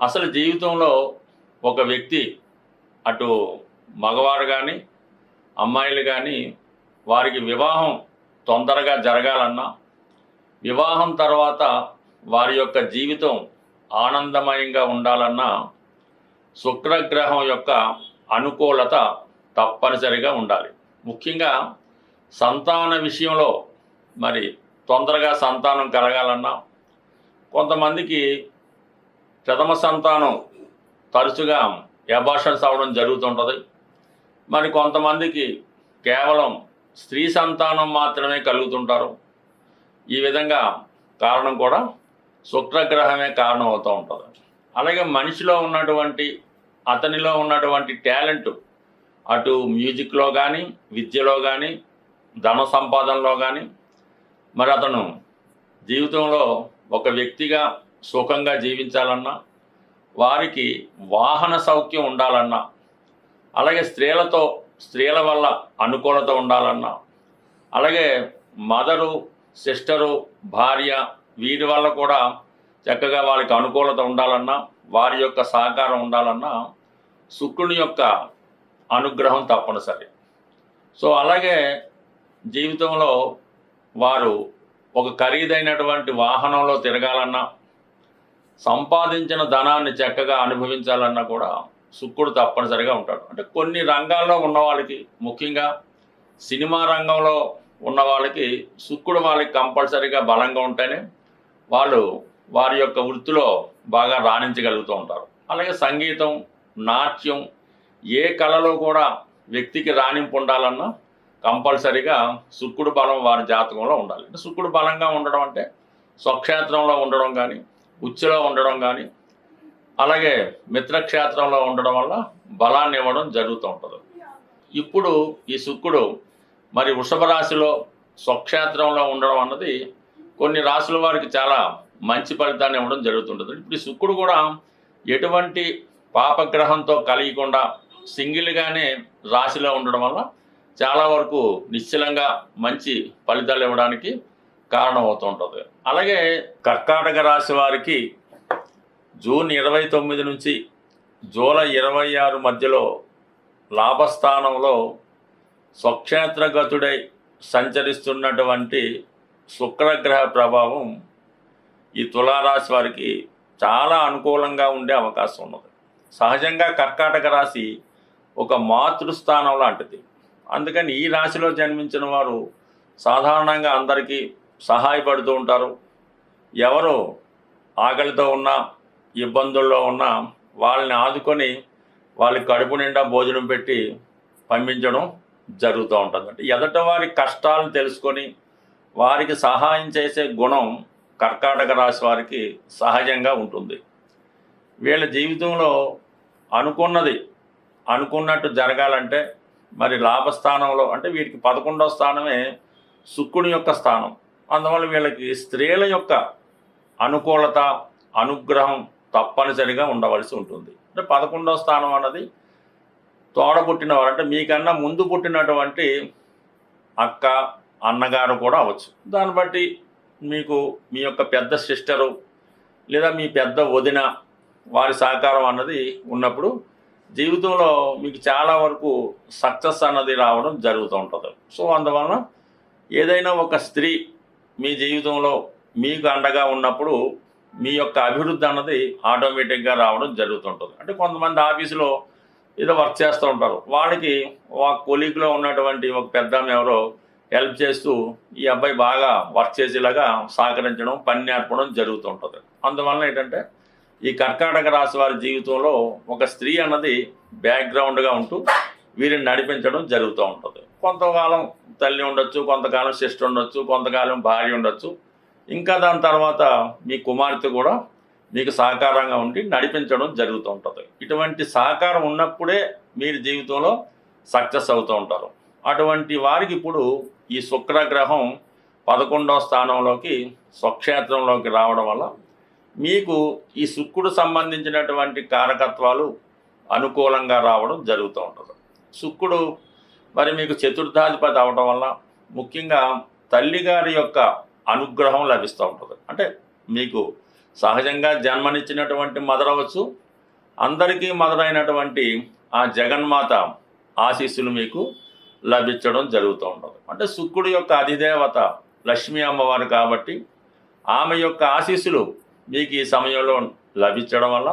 అసలు జీవితంలో ఒక వ్యక్తి అటు మగవారు కానీ అమ్మాయిలు కానీ వారికి వివాహం తొందరగా జరగాలన్నా వివాహం తర్వాత వారి యొక్క జీవితం ఆనందమయంగా ఉండాలన్నా శుక్రగ్రహం యొక్క అనుకూలత తప్పనిసరిగా ఉండాలి. ముఖ్యంగా సంతాన విషయంలో మరి తొందరగా సంతానం కలగాలన్నా కొంతమందికి ప్రథమ సంతానం తరచుగా అబార్షన్స్ అవ్వడం జరుగుతుంటుంది. మరి కొంతమందికి కేవలం స్త్రీ సంతానం మాత్రమే కలుగుతుంటారు. ఈ విధంగా కారణం కూడా శుక్రగ్రహమే కారణం అవుతూ ఉంటుంది. అలాగే మనిషిలో ఉన్నటువంటి అతనిలో ఉన్నటువంటి టాలెంట్ అటు మ్యూజిక్లో కానీ విద్యలో కానీ ధన సంపాదనలో కానీ మరి అతను జీవితంలో ఒక వ్యక్తిగా సుఖంగా జీవించాలన్నా వారికి వాహన సౌఖ్యం ఉండాలన్నా అలాగే స్త్రీల వల్ల అనుకూలత ఉండాలన్నా అలాగే మదరు సిస్టరు భార్య వీరి వల్ల కూడా చక్కగా వాళ్ళకి అనుకూలత ఉండాలన్నా వారి యొక్క సహకారం ఉండాలన్నా శుక్రుని యొక్క అనుగ్రహం తప్పనిసరి. సో అలాగే జీవితంలో వారు ఒక ఖరీదైనటువంటి వాహనంలో తిరగాలన్నా సంపాదించిన ధనాన్ని చక్కగా అనుభవించాలన్నా కూడా శుక్రుడు తప్పనిసరిగా ఉంటాడు. అంటే కొన్ని రంగాల్లో ఉన్న వాళ్ళకి ముఖ్యంగా సినిమా రంగంలో ఉన్న వాళ్ళకి శుక్రుడు వాళ్ళకి కంపల్సరీగా బలంగా ఉంటేనే వాళ్ళు వారి యొక్క వృత్తిలో బాగా రాణించగలుగుతూ ఉంటారు. అలాగే సంగీతం నాట్యం ఏ కళలో కూడా వ్యక్తికి రాణింపు ఉండాలన్నా కంపల్సరీగా శుక్రుడు బలం వారి జాతకంలో ఉండాలి. అంటే శుక్రుడు బలంగా ఉండడం అంటే స్వక్షేత్రంలో ఉండడం కానీ ఉచ్చులో ఉండడం కానీ అలాగే మిత్రక్షేత్రంలో ఉండడం వల్ల బలాన్ని ఇవ్వడం జరుగుతూ ఉంటుంది. ఇప్పుడు ఈ శుక్రుడు మరి వృషభ రాశిలో స్వక్షేత్రంలో ఉండడం అన్నది కొన్ని రాశుల వారికి చాలా మంచి ఫలితాన్ని ఇవ్వడం జరుగుతుంటుంది. ఇప్పుడు ఈ శుక్రుడు కూడా ఎటువంటి పాపగ్రహంతో కలిగకుండా సింగిల్గానే రాశిలో ఉండడం వల్ల చాలా వరకు నిశ్చలంగా మంచి ఫలితాలు ఇవ్వడానికి కారణం అవుతూ ఉంటుంది. అలాగే కర్కాటక రాశి వారికి జూన్ 29 నుంచి జూలై 26 మధ్యలో లాభస్థానంలో స్వక్షేత్రగతుడై సంచరిస్తున్నటువంటి శుక్రగ్రహ ప్రభావం ఈ తులారాశి వారికి చాలా అనుకూలంగా ఉండే అవకాశం ఉన్నది. సహజంగా కర్కాటక రాశి ఒక మాతృస్థానం లాంటిది. అందుకని ఈ రాశిలో జన్మించిన వారు సాధారణంగా అందరికీ సహాయపడుతూ ఉంటారు. ఎవరు ఆకలితో ఉన్నా ఇబ్బందుల్లో ఉన్నా వాళ్ళని ఆదుకొని వాళ్ళకి కడుపు నిండా భోజనం పెట్టి పంపించడం జరుగుతూ ఉంటుంది. అంటే ఎదట వారి కష్టాలను తెలుసుకొని వారికి సహాయం చేసే గుణం కర్కాటక రాశి వారికి సహజంగా ఉంటుంది. వీళ్ళ జీవితంలో అనుకున్నట్టు జరగాలంటే మరి లాభస్థానంలో అంటే వీరికి 11వ స్థానమే శుక్రుని యొక్క స్థానం. అందువల్ల వీళ్ళకి స్త్రీల యొక్క అనుకూలత అనుగ్రహం తప్పనిసరిగా ఉండవలసి ఉంటుంది. అంటే 11వ స్థానం అన్నది తోడ పుట్టినవారు అంటే మీకన్నా ముందు పుట్టినటువంటి అక్క అన్నగారు కూడా అవ్వచ్చు. దాన్ని బట్టి మీకు మీ యొక్క పెద్ద సిస్టరు లేదా మీ పెద్ద వదిన వారి సహకారం అన్నది ఉన్నప్పుడు జీవితంలో మీకు చాలా వరకు సక్సెస్ అన్నది రావడం జరుగుతూ ఉంటుంది. సో అందువలన ఏదైనా ఒక స్త్రీ మీ జీవితంలో మీకు అండగా ఉన్నప్పుడు మీ యొక్క అభివృద్ధి అన్నది ఆటోమేటిక్గా రావడం జరుగుతుంటుంది. అంటే కొంతమంది ఆఫీసులో ఏదో వర్క్ చేస్తూ ఉంటారు. వాళ్ళకి ఒక కొలీగ్లో ఉన్నటువంటి ఒక పెద్ద ఎవరో హెల్ప్ చేస్తూ ఈ అబ్బాయి బాగా వర్క్ చేసేలాగా సహకరించడం పని నేర్పడం జరుగుతుంటుంది. అందువలన ఏంటంటే ఈ కర్కాటక రాశి వారి జీవితంలో ఒక స్త్రీ అన్నది బ్యాక్గ్రౌండ్గా ఉంటూ వీరిని నడిపించడం జరుగుతూ ఉంటుంది. కొంతకాలం తల్లి ఉండొచ్చు, కొంతకాలం సిస్టర్ ఉండొచ్చు, కొంతకాలం భార్య ఉండొచ్చు, ఇంకా దాని తర్వాత మీ కుమార్తె కూడా మీకు సహకారంగా ఉండి నడిపించడం జరుగుతూ ఉంటుంది. ఇటువంటి సహకారం ఉన్నప్పుడే మీరు జీవితంలో సక్సెస్ అవుతూ ఉంటారు. అటువంటి వారికి ఇప్పుడు ఈ శుక్రగ్రహం 11వ స్థానంలోకి స్వక్షేత్రంలోకి రావడం వల్ల మీకు ఈ శుక్రుడు సంబంధించినటువంటి కారకత్వాలు అనుకూలంగా రావడం జరుగుతూ ఉంటుంది. శుక్రుడు మరి మీకు చతుర్థాధిపతి అవడం వల్ల ముఖ్యంగా తల్లిగారి యొక్క అనుగ్రహం లభిస్తూ ఉంటుంది. అంటే మీకు సహజంగా జన్మనిచ్చినటువంటి మదర్ అవ్వచ్చు, అందరికీ మదర్ అయినటువంటి ఆ జగన్మాత ఆశీస్సులు మీకు లభించడం జరుగుతూ ఉంటుంది. అంటే శుక్రుడి యొక్క అధిదేవత లక్ష్మీ అమ్మవారు కాబట్టి ఆమె యొక్క ఆశీస్సులు మీకు ఈ సమయంలో లభించడం వల్ల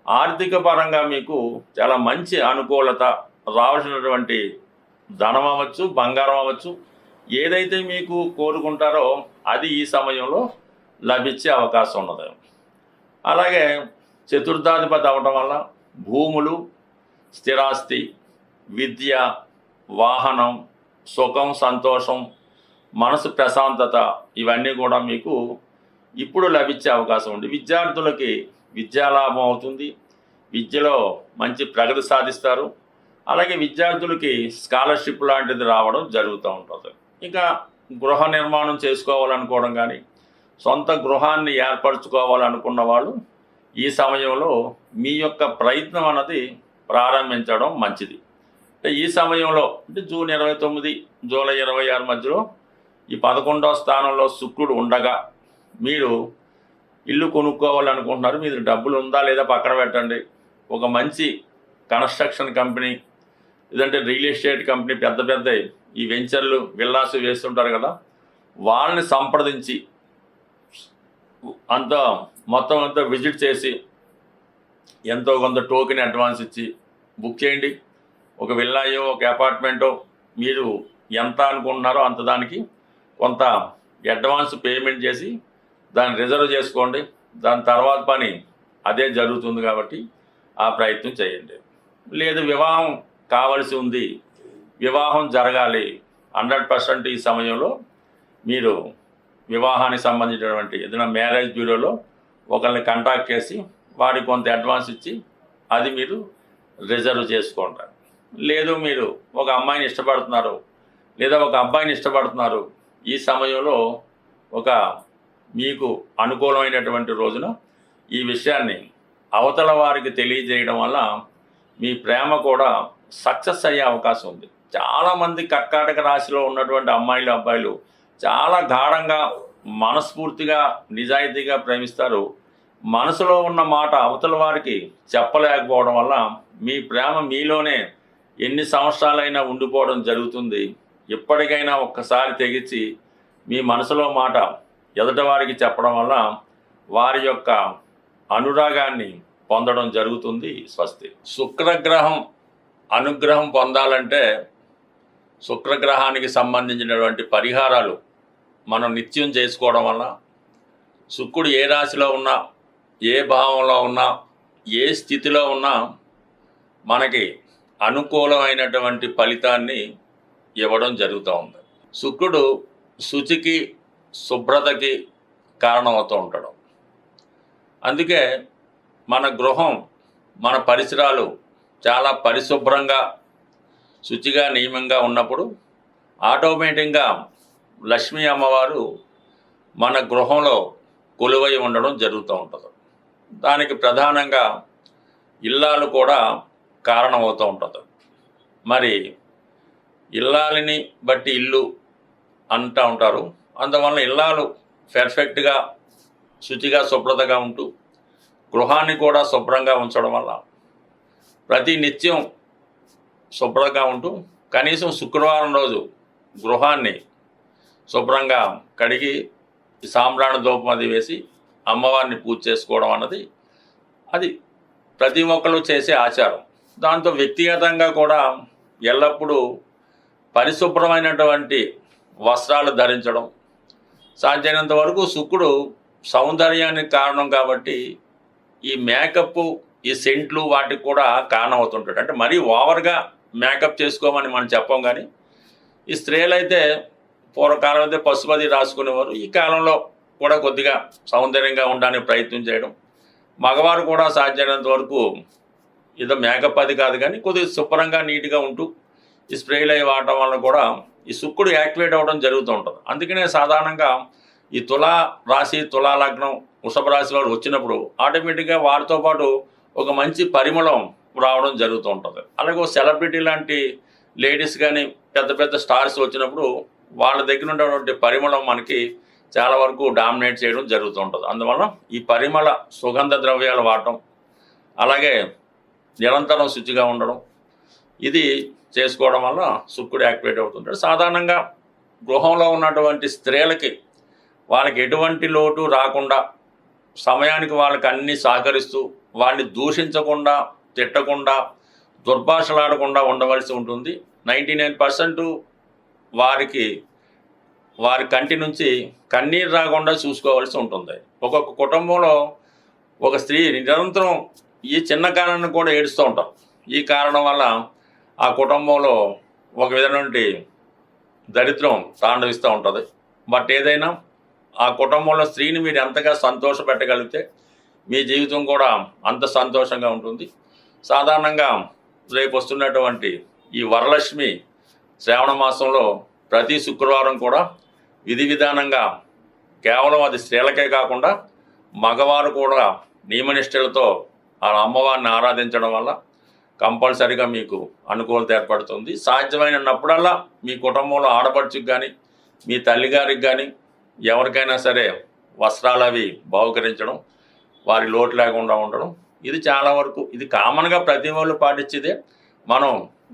ఆర్థిక పరంగా మీకు చాలా మంచి అనుకూలత, రావాల్సినటువంటి ధనం అవ్వచ్చు, బంగారం అవ్వచ్చు, ఏదైతే మీకు కోరుకుంటారో అది ఈ సమయంలో లభించే అవకాశం ఉన్నది. అలాగే చతుర్థాధిపతి అవడం వల్ల భూములు, స్థిరాస్తి, విద్య, వాహనం, సుఖం, సంతోషం, మనసు ప్రశాంతత ఇవన్నీ కూడా మీకు ఇప్పుడు లభించే అవకాశం ఉంది. విద్యార్థులకి విద్యాలాభం అవుతుంది, విద్యలో మంచి ప్రగతి సాధిస్తారు. అలాగే విద్యార్థులకి స్కాలర్షిప్ లాంటిది రావడం జరుగుతూ ఉంటుంది. ఇంకా గృహ నిర్మాణం చేసుకోవాలనుకోవడం కానీ, సొంత గృహాన్ని ఏర్పరచుకోవాలనుకున్న వాళ్ళు ఈ సమయంలో మీ యొక్క ప్రయత్నం అన్నది ప్రారంభించడం మంచిది. అంటే ఈ సమయంలో అంటే జూన్ 29, జూలై 26 మధ్యలో ఈ 11వ స్థానంలో శుక్రుడు ఉండగా మీరు ఇల్లు కొనుక్కోవాలనుకుంటున్నారు. మీరు డబ్బులు ఉందా లేదా పక్కన పెట్టండి. ఒక మంచి కన్స్ట్రక్షన్ కంపెనీ, లేదంటే రియల్ ఎస్టేట్ కంపెనీ, పెద్ద పెద్ద ఈ వెంచర్లు, విల్లాస్ వేస్తుంటారు కదా, వాళ్ళని సంప్రదించి మొత్తం అంతా విజిట్ చేసి ఎంతో కొంత టోకెన్ అడ్వాన్స్ ఇచ్చి బుక్ చేయండి. ఒక విల్లాయో ఒక అపార్ట్మెంటో మీరు ఎంత అనుకుంటున్నారో అంత దానికి కొంత అడ్వాన్స్ పేమెంట్ చేసి దాన్ని రిజర్వ్ చేసుకోండి. దాని తర్వాత పని అదే జరుగుతుంది కాబట్టి ఆ ప్రయత్నం చేయండి. లేదు వివాహం కావలసి ఉంది, వివాహం జరగాలి, 100% ఈ సమయంలో మీరు వివాహానికి సంబంధించినటువంటి ఏదైనా మ్యారేజ్ బ్యూరోలో ఒకరిని కాంటాక్ట్ చేసి వారికి కొంత అడ్వాన్స్ ఇచ్చి అది మీరు రిజర్వ్ చేసుకుంటారు. లేదు మీరు ఒక అమ్మాయిని ఇష్టపడుతున్నారు లేదా ఒక అబ్బాయిని ఇష్టపడుతున్నారు, ఈ సమయంలో ఒక మీకు అనుకూలమైనటువంటి రోజున ఈ విషయాన్ని అవతల వారికి తెలియజేయడం వల్ల మీ ప్రేమ కూడా సక్సెస్ అయ్యే అవకాశం ఉంది. చాలామంది కర్కాటక రాశిలో ఉన్నటువంటి అమ్మాయిలు, అబ్బాయిలు చాలా గాఢంగా, మనస్ఫూర్తిగా, నిజాయితీగా ప్రేమిస్తారు. మనసులో ఉన్న మాట అవతల వారికి చెప్పలేకపోవడం వల్ల మీ ప్రేమ మీలోనే ఎన్ని సంవత్సరాలైనా ఉండిపోవడం జరుగుతుంది. ఎప్పటికైనా ఒక్కసారి తెగించి మీ మనసులో మాట ఎదుటి వారికి చెప్పడం వల్ల వారి యొక్క అనురాగాన్ని పొందడం జరుగుతుంది. స్వస్తి. శుక్రగ్రహం అనుగ్రహం పొందాలంటే శుక్రగ్రహానికి సంబంధించినటువంటి పరిహారాలు మనం నిత్యం చేసుకోవడం వల్ల శుక్రుడు ఏ రాశిలో ఉన్నా, ఏ భావంలో ఉన్నా, ఏ స్థితిలో ఉన్నా మనకి అనుకూలమైనటువంటి ఫలితాన్ని ఇవ్వడం జరుగుతూ ఉంది. శుక్రుడు శుచికి, శుభ్రతకి కారణమవుతూ ఉంటాడు. అందుకే మన గృహం, మన పరిసరాలు చాలా పరిశుభ్రంగా, శుచిగా, నియమంగా ఉన్నప్పుడు ఆటోమేటిక్గా లక్ష్మీ అమ్మవారు మన గృహంలో కొలువై ఉండడం జరుగుతూ ఉంటుంది. దానికి ప్రధానంగా ఇల్లాలు కూడా కారణమవుతూ ఉంటుంది. మరి ఇల్లాలిని బట్టి ఇల్లు అంటూ ఉంటారు. అందువల్ల ఇల్లాలు పర్ఫెక్ట్గా, శుచిగా, శుభ్రతగా ఉంటూ గృహాన్ని కూడా శుభ్రంగా ఉంచడం వల్ల ప్రతి నిత్యం శుభ్రంగా ఉంటూ కనీసం శుక్రవారం రోజు గృహాన్ని శుభ్రంగా కడిగి సాంబ్రాణి ధూపం అది వేసి అమ్మవారిని పూజ చేసుకోవడం అన్నది అది ప్రతి ఒక్కరు చేసే ఆచారం. దాంతో వ్యక్తిగతంగా కూడా ఎల్లప్పుడూ పరిశుభ్రమైనటువంటి వస్త్రాలు ధరించడం, సాధ్యమైనంత వరకు శుక్రుడు సౌందర్యానికి కారణం కాబట్టి ఈ మేకప్, ఈ సెంట్లు వాటికి కూడా కారణం అవుతుంటాడు. అంటే మరీ ఓవర్గా మేకప్ చేసుకోమని మనం చెప్పం, కానీ ఈ స్త్రీలైతే పూర్వకాలం అయితే పసుపది రాసుకునేవారు. ఈ కాలంలో కూడా కొద్దిగా సౌందర్యంగా ఉండడానికి ప్రయత్నం చేయడం, మగవారు కూడా సాధ్యమైనంత వరకు ఏదో మేకప్ అది కాదు కానీ కొద్దిగా శుభ్రంగా, నీట్గా ఉంటూ ఈ స్ప్రేలు అవి వాడటం వల్ల కూడా ఈ శుక్రుడు యాక్టివేట్ అవ్వడం జరుగుతూ ఉంటుంది. అందుకనే సాధారణంగా ఈ తులా రాశి, తులా లగ్నం, వృషభ రాశి వారు వచ్చినప్పుడు ఆటోమేటిక్గా వారితో పాటు ఒక మంచి పరిమళం రావడం జరుగుతూ ఉంటుంది. అలాగే సెలబ్రిటీ లాంటి లేడీస్ కానీ పెద్ద పెద్ద స్టార్స్ వచ్చినప్పుడు వాళ్ళ దగ్గర ఉన్నటువంటి పరిమళం మనకి చాలా వరకు డామినేట్ చేయడం జరుగుతుంటుంది. అందువల్ల ఈ పరిమళ సుగంధ ద్రవ్యాలు వాడటం, అలాగే నిరంతరం శుచిగా ఉండడం, ఇది చేసుకోవడం వల్ల శుక్రుడు యాక్టివేట్ అవుతుంటాడు. సాధారణంగా గృహంలో ఉన్నటువంటి స్త్రీలకి వాళ్ళకి ఎటువంటి లోటు రాకుండా సమయానికి వాళ్ళకి అన్నీ సహకరిస్తూ వాళ్ళని దూషించకుండా, తిట్టకుండా, దుర్భాషలాడకుండా ఉండవలసి ఉంటుంది. 99% వారి కంటి నుంచి కన్నీరు రాకుండా చూసుకోవాల్సి ఉంటుంది. ఒక్కొక్క కుటుంబంలో ఒక స్త్రీ నిరంతరం ఈ చిన్న కారణాన్ని కూడా ఏడుస్తూ ఉంటారు. ఈ కారణం వల్ల ఆ కుటుంబంలో ఒక విధమైనటువంటి దరిద్రం తాండవిస్తూ ఉంటుంది. బట్ ఏదైనా ఆ కుటుంబంలో స్త్రీని మీరు ఎంతగా సంతోషపెట్టగలిగితే మీ జీవితం కూడా అంత సంతోషంగా ఉంటుంది. సాధారణంగా రేపు వస్తున్నటువంటి ఈ వరలక్ష్మి శ్రావణ మాసంలో ప్రతి శుక్రవారం కూడా విధి విధానంగా కేవలం అది స్త్రీలకే కాకుండా మగవారు కూడా నియమనిష్టలతో ఆ అమ్మవారిని ఆరాధించడం వల్ల కంపల్సరిగా మీకు అనుకూలత ఏర్పడుతుంది. సాధ్యమైనప్పుడల్లా మీ కుటుంబంలో ఆడపడుచుకి కానీ, మీ తల్లిగారికి కానీ, ఎవరికైనా సరే వస్త్రాలు అవి బహుకరించడం, వారి లోటు లేకుండా ఉండడం, ఇది చాలా వరకు ఇది కామన్గా ప్రతి వాళ్ళు పాటించేదే. మనం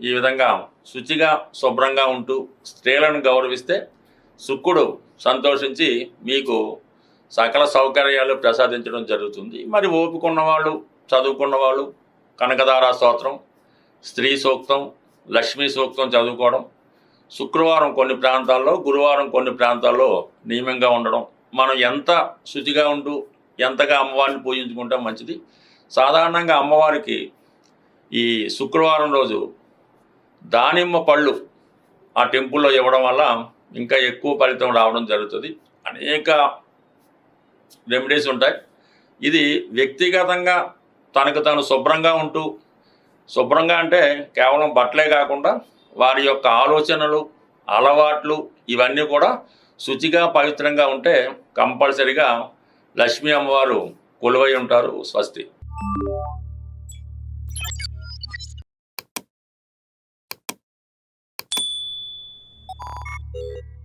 ఈ విధంగా శుచిగా శుభ్రంగా ఉంటూ స్త్రీలను గౌరవిస్తే శుక్రుడు సంతోషించి మీకు సకల సౌకర్యాలు ప్రసాదించడం జరుగుతుంది. మరి ఓపిక ఉన్నవాళ్ళు, చదువుకున్న వాళ్ళు కనకదార స్తోత్రం, స్త్రీ సూక్తం, లక్ష్మీ సూక్తం చదువుకోవడం, శుక్రవారం కొన్ని ప్రాంతాల్లో, గురువారం కొన్ని ప్రాంతాల్లో నియమంగా ఉండడం, మనం ఎంత శుచిగా ఉంటూ ఎంతగా అమ్మవారిని పూజించుకుంటే మంచిది. సాధారణంగా అమ్మవారికి ఈ శుక్రవారం రోజు దానిమ్మ పళ్ళు ఆ టెంపుల్లో ఇవ్వడం వల్ల ఇంకా ఎక్కువ ఫలితం రావడం జరుగుతుంది. అనేక రెమెడీస్ ఉంటాయి. ఇది వ్యక్తిగతంగా తనకు తాను శుభ్రంగా ఉంటూ, శుభ్రంగా అంటే కేవలం బట్టలే కాకుండా వారి యొక్క ఆలోచనలు, అలవాట్లు ఇవన్నీ కూడా శుచిగా పవిత్రంగా ఉంటే కంపల్సరిగా లక్ష్మీ అమ్మవారు కొలువై ఉంటారు. స్వస్తి. you